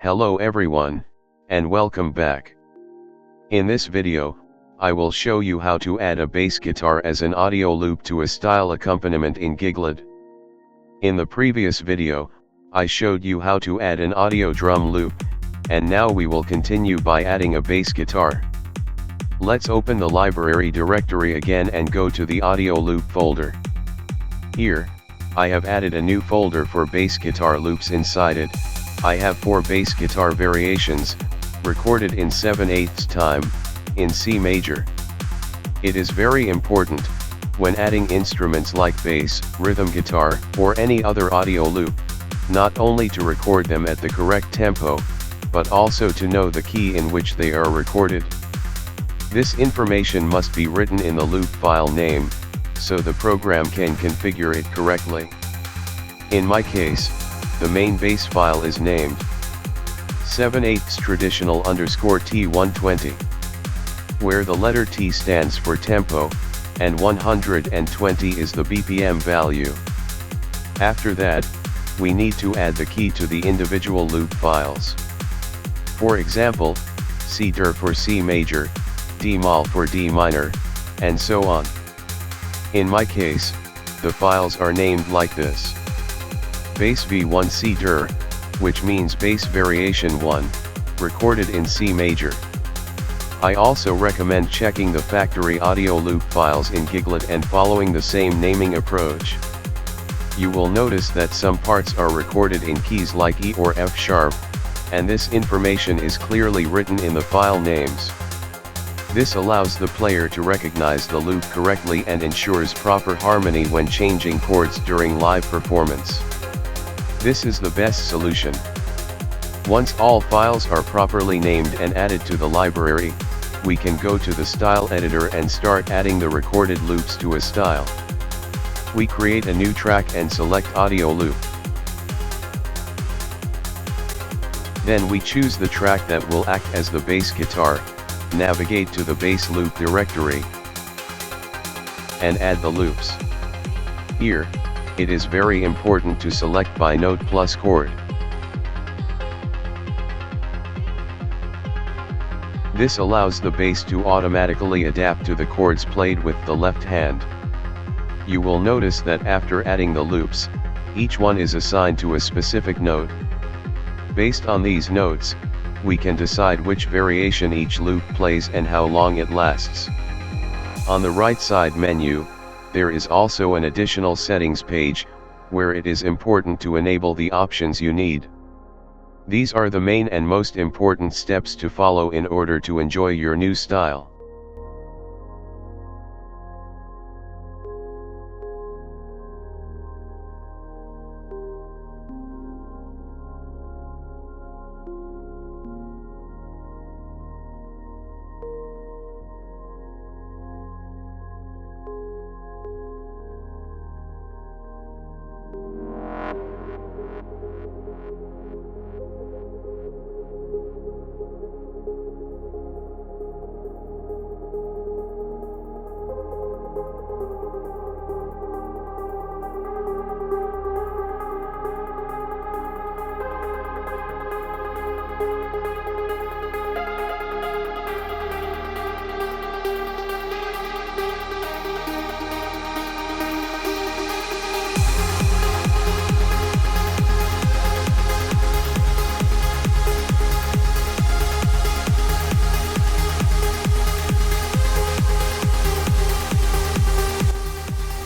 Hello everyone, and welcome back. In this video, I will show you how to add a bass guitar as an audio loop to a style accompaniment in Giglad. In the previous video, I showed you how to add an audio drum loop, and now we will continue by adding a bass guitar. Let's open the library directory again and go to the audio loop folder. Here, I have added a new folder for bass guitar loops. Inside it, I have 4 bass guitar variations, recorded in 7/8 time, in C major. It is very important, when adding instruments like bass, rhythm guitar, or any other audio loop, not only to record them at the correct tempo, but also to know the key in which they are recorded. This information must be written in the loop file name, so the program can configure it correctly. In my case, the main bass file is named 7/8 traditional _T120, where the letter T stands for tempo, and 120 is the BPM value. After that, we need to add the key to the individual loop files. For example, C dur for C major, D moll for D minor, and so on. In my case, the files are named like this: bass V1 C dur, which means bass variation 1, recorded in C major. I also recommend checking the factory audio loop files in Giglad and following the same naming approach. You will notice that some parts are recorded in keys like E or F sharp, and this information is clearly written in the file names. This allows the player to recognize the loop correctly and ensures proper harmony when changing chords during live performance. This is the best solution. Once all files are properly named and added to the library, we can go to the style editor and start adding the recorded loops to a style. We create a new track and select audio loop. Then we choose the track that will act as the bass guitar, navigate to the bass loop directory, and add the loops. Here, it is very important to select By Note Chord. This allows the bass to automatically adapt to the chords played with the left hand. You will notice that after adding the loops, each one is assigned to a specific note. Based on these notes, we can decide which variation each loop plays and how long it lasts. On the right side menu, there is also an additional settings page, where it is important to enable the options you need. These are the main and most important steps to follow in order to enjoy your new style.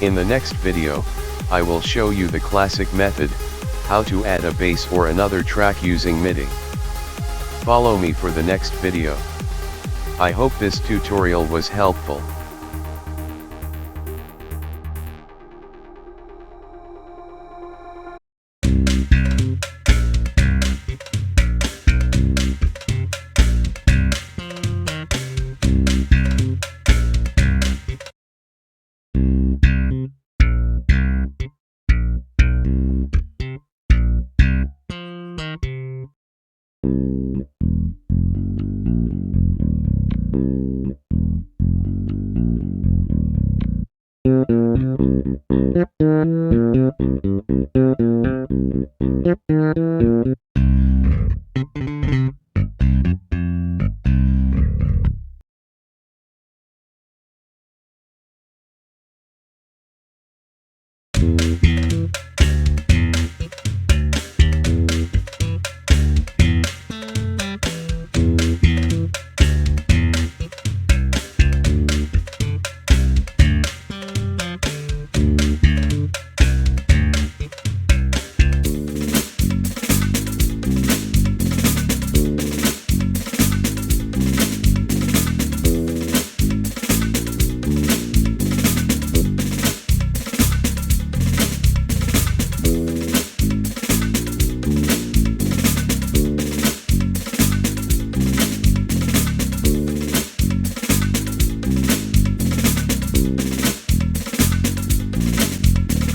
In the next video, I will show you the classic method, how to add a bass or another track using MIDI. Follow me for the next video. I hope this tutorial was helpful.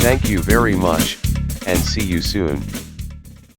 Thank you very much, and see you soon.